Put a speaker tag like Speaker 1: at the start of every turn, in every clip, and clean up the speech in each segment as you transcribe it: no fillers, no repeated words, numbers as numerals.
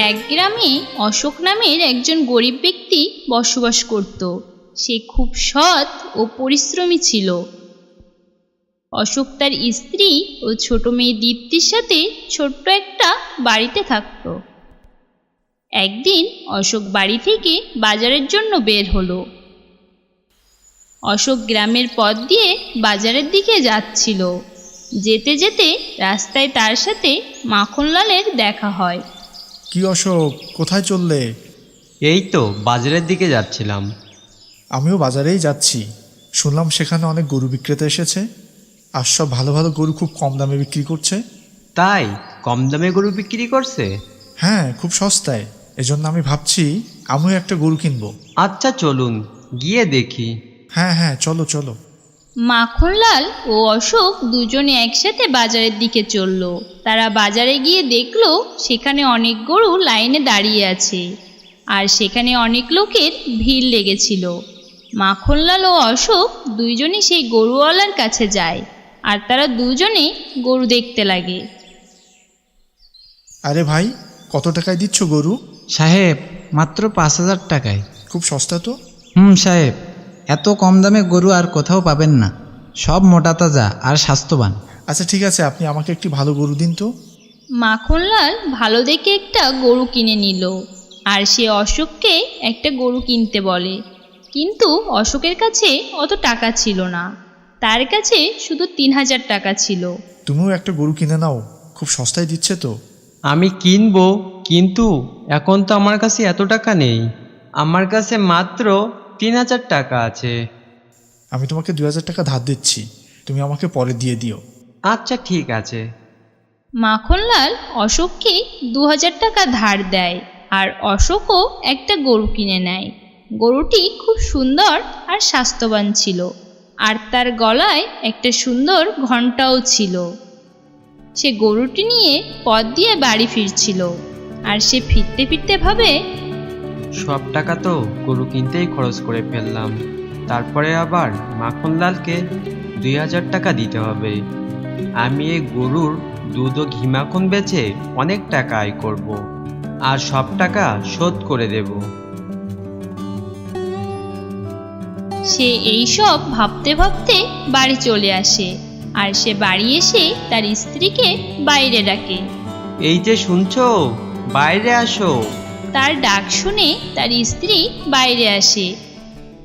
Speaker 1: এক গ্রামে অশোক নামের একজন গরিব ব্যক্তি বসবাস করত। সে খুব সৎ ও পরিশ্রমী ছিল। অশোক তার স্ত্রী ও ছোট মেয়ে দীপ্তির সাথে ছোট্ট একটা বাড়িতে থাকত। একদিন অশোক বাড়ি থেকে বাজারের জন্য বের হলো। অশোক গ্রামের পথ দিয়ে বাজারের দিকে যাচ্ছিল। যেতে যেতে রাস্তায় তার সাথে মাখনলালের দেখা হয়।
Speaker 2: কি অশোক, কোথায় চললে?
Speaker 3: এই তো বাজারের দিকে যাচ্ছিলাম।
Speaker 2: আমিও বাজারেই যাচ্ছি। শুনলাম সেখানে অনেক গরু বিক্রেতা এসেছে, আর সব ভালো ভালো গরু খুব কম দামে বিক্রি করছে।
Speaker 3: তাই কম দামে গরু বিক্রি করছে?
Speaker 2: হ্যাঁ, খুব সস্তায়। এজন্য আমি ভাবছি আমিও একটা গরু কিনবো।
Speaker 3: আচ্ছা চলুন গিয়ে দেখি।
Speaker 2: হ্যাঁ হ্যাঁ, চলো চলো।
Speaker 1: মাখনলাল ও অশোক দুজনে একসাথে বাজারের দিকে চলল। তারা বাজারে গিয়ে দেখলো সেখানে অনেক গরু লাইনে দাঁড়িয়ে আছে, আর সেখানে অনেক লোকের ভিড় লেগেছিল। মাখনলাল ও অশোক দুইজনই সেই গরুওয়ালার কাছে যায়, আর তারা দুজনে গরু দেখতে লাগে।
Speaker 2: আরে ভাই, কত টাকায় দিচ্ছ গরু?
Speaker 4: সাহেব, মাত্র 5,000 টাকায়।
Speaker 2: খুব সস্তা তো।
Speaker 4: সাহেব, এত কম দামে গরু আর কোথাও পাবেন না। সব মোটা তাজা আর স্বাস্থ্যবান।
Speaker 2: আচ্ছা ঠিক আছে, আপনি আমাকে একটি ভালো গরু দিন তো।
Speaker 1: মাখনলাল ভালো দেখে একটা গরু কিনে নিল, আর সে অশোককে একটা গরু কিনতে বলে। কিন্তু অশোকের কাছে অত টাকা ছিল না, তার কাছে শুধু 3,000 টাকা ছিল।
Speaker 2: তুমিও একটা গরু কিনে নাও, খুব সস্তায় দিচ্ছে তো।
Speaker 3: আমি কিনবো, কিন্তু এখন তো আমার কাছে এত টাকা নেই। আমার কাছে মাত্র 3,000 টাকা আছে।
Speaker 2: আমি তোমাকে 2,000 টাকা ধার দিচ্ছি, তুমি আমাকে পরে দিয়ে দিও।
Speaker 3: আচ্ছা ঠিক আছে।
Speaker 1: মাখনলাল অশোককে 2,000 টাকা ধার দেয়, আর অশোকও একটা গরু কিনে নেয়। গরুটি খুব সুন্দর আর স্বাস্থ্যবান ছিল, আর তার গলায় একটা সুন্দর ঘণ্টাও ছিল। সে গরুটি নিয়ে পথ দিয়ে বাড়ি ফিরছিল, আর সে ফিরতে ফিরতে ভাবে,
Speaker 3: সব টাকা তো গরু কিনতেই খরচ করে ফেললাম, তারপরে আবার মাখনলালকে 2,000 টাকা দিতে হবে। আমি এই গরুর দুধ ও ঘি মাখন বেচে অনেক টাকা আয় করব, আর সব টাকা শোধ করে দেব।
Speaker 1: সে এইসব ভাবতে ভাবতে বাড়ি চলে আসে, আর সে বাড়ি এসে তার স্ত্রীকে বাইরে ডাকে।
Speaker 3: এই যে শুনছো, বাইরে আসো।
Speaker 1: তার ডাক শুনে তার স্ত্রী বাইরে আসে,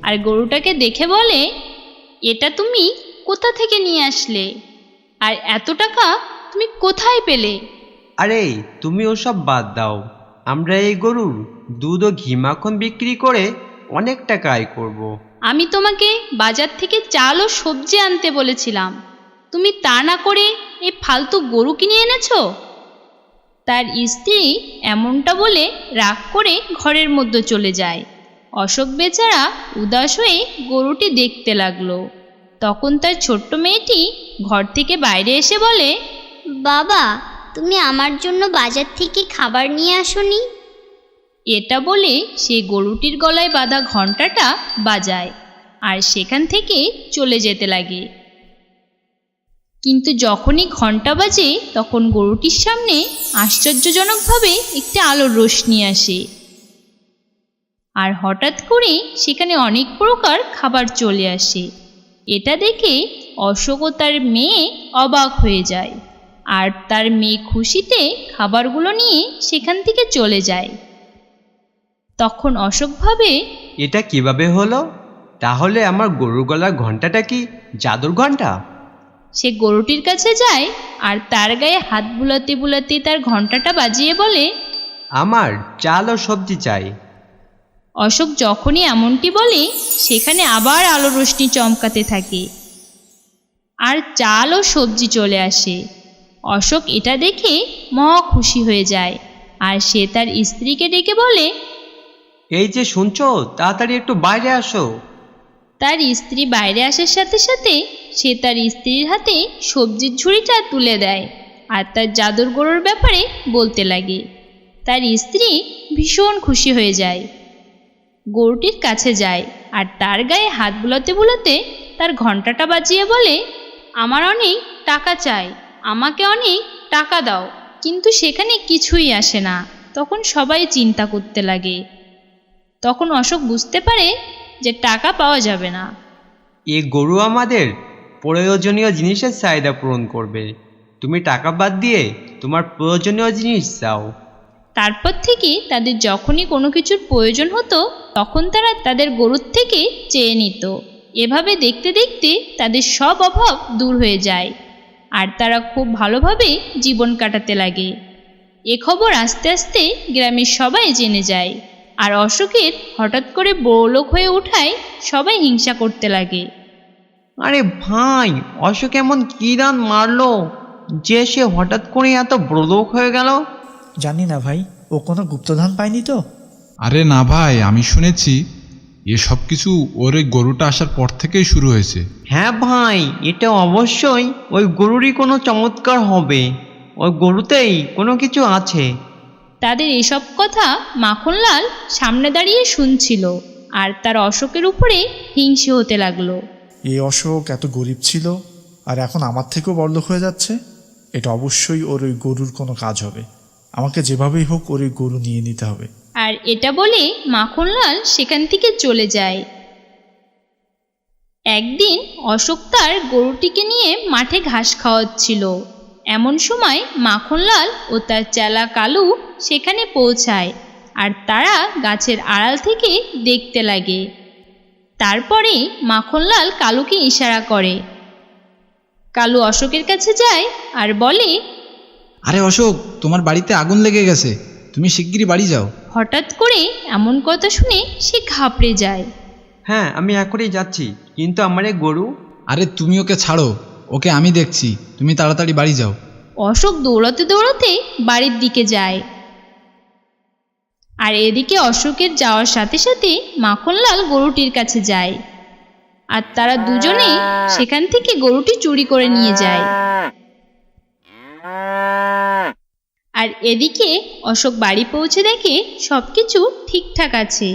Speaker 1: আর গরুটাকে দেখে বলে, এটা তুমি কোথা থেকে নিয়ে আসলে, আর এত টাকা তুমি কোথায় পেলে?
Speaker 3: আরে তুমি ওসব বাদ দাও, আমরা এই গরুর দুধ ও ঘি মাখন বিক্রি করে অনেক টাকা আয় করব।
Speaker 1: আমি তোমাকে বাজার থেকে চাল ও সবজি আনতে বলেছিলাম, তুমি তা না করে এই ফালতু গরু কিনে এনেছো। তার স্ত্রী এমনটা বলে রাগ করে ঘরের মধ্যে চলে যায়। অশোক বেচারা উদাস হয়ে গরুটি দেখতে লাগলো। তখন তার ছোট্ট মেয়েটি ঘর থেকে বাইরে এসে বলে,
Speaker 5: বাবা, তুমি আমার জন্য বাজার থেকে খাবার নিয়ে আসোনি?
Speaker 1: এটা বলে সে গরুটির গলায় বাঁধা ঘণ্টাটা বাজায়, আর সেখান থেকে চলে যেতে লাগে। কিন্তু যখনই ঘণ্টা বাজে, তখন গরুটির সামনে আশ্চর্যজনকভাবে একটি আলোর রোশনি আসে, আর হঠাৎ করে সেখানে অনেক প্রকার খাবার চলে আসে। এটা দেখে অশোক ও তার মেয়ে অবাক হয়ে যায়, আর তার মেয়ে খুশিতে খাবারগুলো নিয়ে সেখান থেকে চলে যায়। তখন অশোক ভাবে,
Speaker 3: এটা কিভাবে হলো? তাহলে আমার গরুর গলার ঘন্টাটা কি জাদুর ঘন্টা?
Speaker 1: সে গরুটির কাছে যায়, আর তার গায়ে হাত বুলাতে বুলাতে তার ঘণ্টাটা বাজিয়ে বলে,
Speaker 3: আমার চাল ও সবজি চাই।
Speaker 1: অশোক যখনই এমনটি বলে, সেখানে আবার আলো রোশনি চমকাতে থাকে, আর চাল ও সবজি চলে আসে। অশোক এটা দেখে মহা খুশি হয়ে যায়, আর সে তার স্ত্রীকে ডেকে বলে,
Speaker 3: এই যে শুনছো, তাড়াতাড়ি একটু বাইরে আসো।
Speaker 1: তার স্ত্রী বাইরে আসার সাথে সাথে সে তার স্ত্রীর হাতে সবজির ঝুড়িটা তুলে দেয়, আর তার জাদুর গরুর ব্যাপারে বলতে লাগে। তার স্ত্রী ভীষণ খুশি হয়ে যায়, গরুটির কাছে যায়, আর তার গায়ে হাত বুলাতে বুলাতে তার ঘণ্টাটা বাজিয়ে বলে, আমার অনেক টাকা চাই, আমাকে অনেক টাকা দাও। কিন্তু সেখানে কিছুই আসে না। তখন সবাই চিন্তা করতে লাগে। তখন অশোক বুঝতে পারে যে টাকা পাওয়া যাবে না।
Speaker 3: এ গরু আমাদের প্রয়োজনীয় জিনিসের চাহিদা পূরণ করবে। তুমি টাকা বাদ দিয়ে তোমার প্রয়োজনীয় জিনিস চাও।
Speaker 1: তারপর থেকে তাদের যখনই কোনো কিছুর প্রয়োজন হতো তখন তারা তাদের গরুর থেকে চেয়ে নিত। এভাবে দেখতে দেখতে তাদের সব অভাব দূর হয়ে যায় আর তারা খুব ভালোভাবে জীবন কাটাতে লাগে। এ খবর আস্তে আস্তে গ্রামের সবাই জেনে যায় আর অশোকের হঠাৎ করে বড়লোক হয়ে ওঠায় সবাই হিংসা করতে লাগে।
Speaker 3: আরে ভাই, অশোক এমন কি দান মারলো যে সে হঠাৎ করে এত বড়লোক হয়ে গেল?
Speaker 2: জানি না ভাই, ও কোনো গুপ্তধন পায়নি তো?
Speaker 6: আরে না ভাই, আমি শুনেছি এসব কিছু ওর এই গরুটা আসার পর থেকেই শুরু হয়েছে।
Speaker 3: হ্যাঁ ভাই, এটা অবশ্যই ওই গরুরই কোনো চমৎকার হবে। ওই গরুতেই কোনো কিছু আছে।
Speaker 1: তাদের এসব কথা মাখনলাল সামনে দাঁড়িয়ে শুনছিল আর তার অশোকের উপরে হিংসে হতে লাগলো।
Speaker 2: এই অশোক এত গরিব ছিল আর এখন আমার থেকেও বড়লোক হয়ে যাচ্ছে। এটা অবশ্যই ওর ওই গরুর কোনো কাজ হবে। আমাকে যেভাবেই হোক ওর ওই গরু নিয়ে নিতে হবে।
Speaker 1: আর এটা বলে মাখনলাল সেখান থেকে চলে যায়। একদিন অশোক তার গরুটিকে নিয়ে মাঠে ঘাস খাওয়াচ্ছিল। এমন সময় মাখনলাল ও তার চেলা কালু সেখানে পৌঁছায় আর তারা গাছের আড়াল থেকে দেখতে লাগে। তারপরে মাখনলাল কালুকে ইশারা করে। কালু অশোকের কাছে যায় আর বলে,
Speaker 4: আরে অশোক, তোমার বাড়িতে আগুন লেগে গেছে, তুমি শিগগিরই বাড়ি যাও।
Speaker 1: হঠাৎ করে এমন কথা শুনে সে ঘাবড়ে যায়।
Speaker 3: হ্যাঁ, আমি এখনই যাচ্ছি, কিন্তু আমার এই গরু?
Speaker 4: আরে তুমি ওকে ছাড়ো, ওকে আমি দেখছি, তুমি তাড়াতাড়ি বাড়ি যাও।
Speaker 1: অশোক দৌড়াতে দৌড়াতে বাড়ির দিকে যায় আর এদিকে অশোকের যাওয়ার সাথে সাথে মাখনলাল গরুটির কাছে যায় আর তারা দুজনে সেখান থেকে গরুটি চুরি করে নিয়ে যায়। আর এদিকে অশোক বাড়ি পৌঁছে দেখে সবকিছু ঠিকঠাক আছে।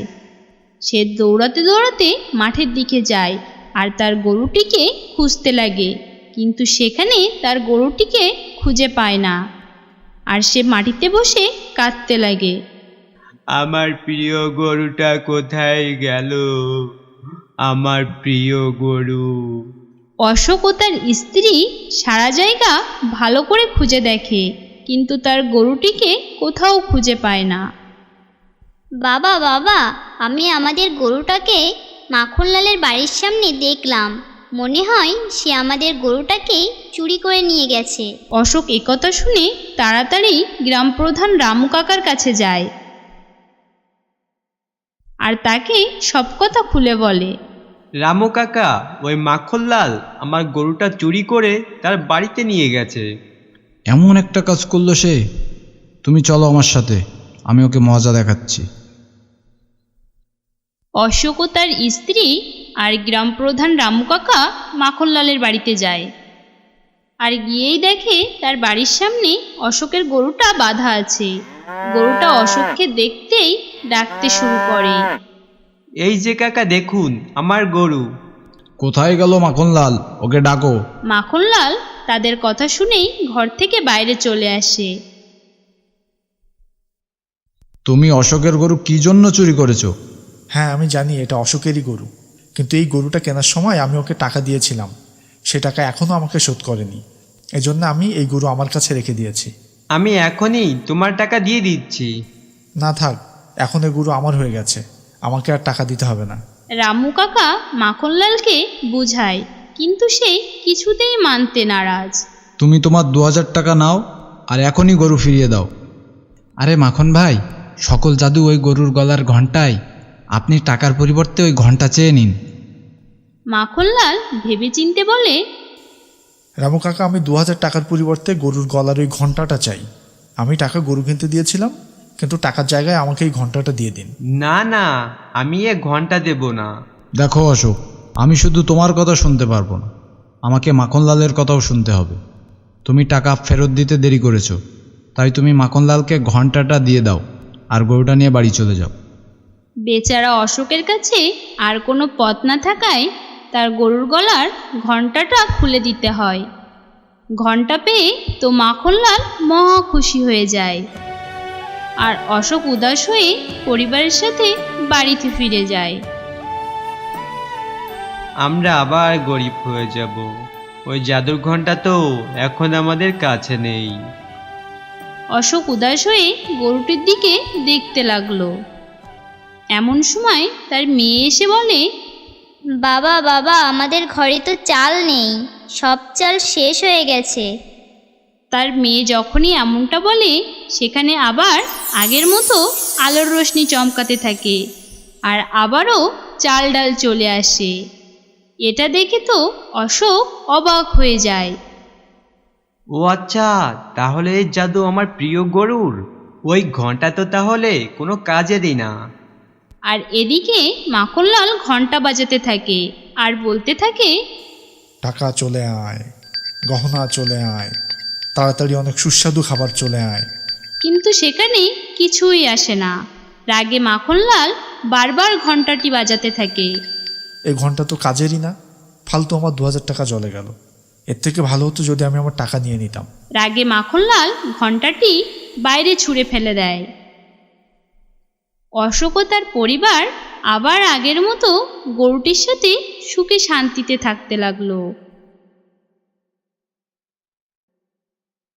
Speaker 1: সে দৌড়াতে দৌড়াতে মাঠের দিকে যায় আর তার গরুটিকে খুঁজতে লাগে, কিন্তু সেখানে তার গরুটিকে খুঁজে পায় না আর সে মাটিতে বসে কাঁদতে লাগে।
Speaker 3: আমার প্রিয় গরুটা কোথায় গেল? আমার প্রিয় গরু।
Speaker 1: অশোক ও তার স্ত্রী সারা জায়গা ভালো করে খুঁজে দেখে, কিন্তু তার গরুটিকে কোথাও খুঁজে পায় না।
Speaker 5: বাবা বাবা, আমি আমাদের গরুটাকে মাখনলালের বাড়ির সামনে দেখলাম। মনে হয় সে আমাদের গরুটাকে চুরি করে নিয়ে গেছে।
Speaker 1: অশোক একথা শুনে তাড়াতাড়ি গ্রাম প্রধান রামু কাকার কাছে যায় আর তাকে সব কথা খুলে বলে।
Speaker 3: রামু কাকা, ওই মাখনলাল আমার গরুটা চুরি করে তার বাড়িতে নিয়ে গেছে।
Speaker 4: এমন একটা কাজ করলো সে। তুমি চলো আমার সাথে, আমি ওকে মজা দেখাচ্ছি।
Speaker 1: অশোক ও তার স্ত্রী আর গ্রাম প্রধান রামু কাকা মাখনলালের বাড়িতে যায় আর গিয়েই দেখে তার বাড়ির সামনে অশোকের গরুটা বাঁধা আছে। গরুটা অশোককে দেখতেই ডাকতে শুরু করে,
Speaker 3: এই যে কাকা, দেখুন আমার গরু।
Speaker 4: কোথায় গেল মাখনলাল? ওকে ডাকো।
Speaker 1: মাখনলাল তাদের কথা শুনেই ঘর থেকে বাইরে চলে আসে।
Speaker 4: তুমি অশোকের গরু কি জন্য চুরি করেছো?
Speaker 2: হ্যাঁ, আমি জানি এটা অশোকেরই গরু, কিন্তু এই গরুটা কেনার সময় আমি ওকে টাকা দিয়েছিলাম। সে টাকা এখনও আমাকে শোধ করেনি। এজন্য আমি এই গরু আমার কাছে রেখে দিয়েছি।
Speaker 3: আমি এখনই তোমার টাকা দিয়ে দিচ্ছি।
Speaker 2: না থাক, এখন এই গরু আমার হয়ে গেছে, আমাকে আর টাকা দিতে হবে না।
Speaker 1: রামু কাকা মাখনলালকে বুঝায়, কিন্তু সে কিছুতেই মানতে নারাজ।
Speaker 4: তুমি তোমার 2000 টাকা নাও আর এখনই গরু ফিরিয়ে দাও। আরে মাখন ভাই, সকল জাদু ওই গরুর গলার ঘণ্টায়, আপনি টাকার পরিবর্তে ওই ঘণ্টা চেয়ে নিন।
Speaker 1: মাখনলাল ভেবেচিন্তে বলে,
Speaker 2: রামু কাকা, আমি 2000 টাকার পরিবর্তে গরুর গলার ওই ঘন্টাটা চাই। আমি টাকা গরু কিনতে দিয়েছিলাম, কিন্তু টাকার জায়গায় আমাকে এই ঘন্টাটা দিয়ে দিন।
Speaker 3: না না, আমি এ ঘন্টা দেব না।
Speaker 4: দেখো অশোক, আমি শুধু তোমার কথা শুনতে পারবো না, আমাকে মাখনলালের কথাও শুনতে হবে। তুমি টাকা ফেরত দিতে দেরি করেছো, তাই তুমি মাখনলালকে ঘন্টাটা দিয়ে দাও আর গরুটা নিয়ে বাড়ি চলে যাও।
Speaker 1: বেচারা অশোকের কাছে আর কোনো পথ না থাকায় তার গরুর গলার ঘণ্টাটা খুলে দিতে হয়। ঘণ্টা পেয়ে তো মাখনলাল মহা খুশি হয়ে যায়। আর অশোক উদাস হয়ে পরিবারের সাথে বাড়িতে ফিরে যায়।
Speaker 3: আমরা আবার গরিব হয়ে যাব। ওই জাদুর ঘন্টা তো এখন আমাদের কাছে নেই।
Speaker 1: অশোক উদাস হয়ে গরুটির দিকে দেখতে লাগলো। এমন সময় তার মেয়ে এসে বলে,
Speaker 5: বাবা বাবা, আমাদের ঘরে তো চাল নেই, সব চাল শেষ হয়ে গেছে।
Speaker 1: তার মেয়ে যখনই এমনটা বলে সেখানে আবার আগের মতো আলোর রোশনি চমকাতে থাকে আর আবারও চাল ডাল চলে আসে। এটা দেখে তো অশোক অবাক হয়ে যায়।
Speaker 3: ও আচ্ছা, তাহলে এই জাদু আমার প্রিয় গরুর। ওই ঘন্টা তো তাহলে কোনো কাজেরই না।
Speaker 1: আর এদিকে মাখনলাল ঘন্টা বাজাতে থাকে আর বলতে থাকে,
Speaker 2: টাকা চলে আয়, গহনা চলে আয়, তাড়াতাড়ি অনেক সুস্বাদু খাবার চলে আয়।
Speaker 1: কিন্তু সেখানে কিছুই আসে না। রাগে মাখনলাল বারবার ঘন্টাটি বাজাতে থাকে।
Speaker 2: এই ঘন্টা তো কাজেরই না, ফালতু আমার 2000 টাকা জলে গেল। এর থেকে ভালো হতো যদি আমি আমার টাকা নিয়ে নিতাম।
Speaker 1: রাগে মাখনলাল ঘন্টাটি বাইরে ছুঁড়ে ফেলে দেয়। অশোক ও তার পরিবার আবার আগের মতো গরুটির সাথে সুখে শান্তিতে থাকতে লাগলো।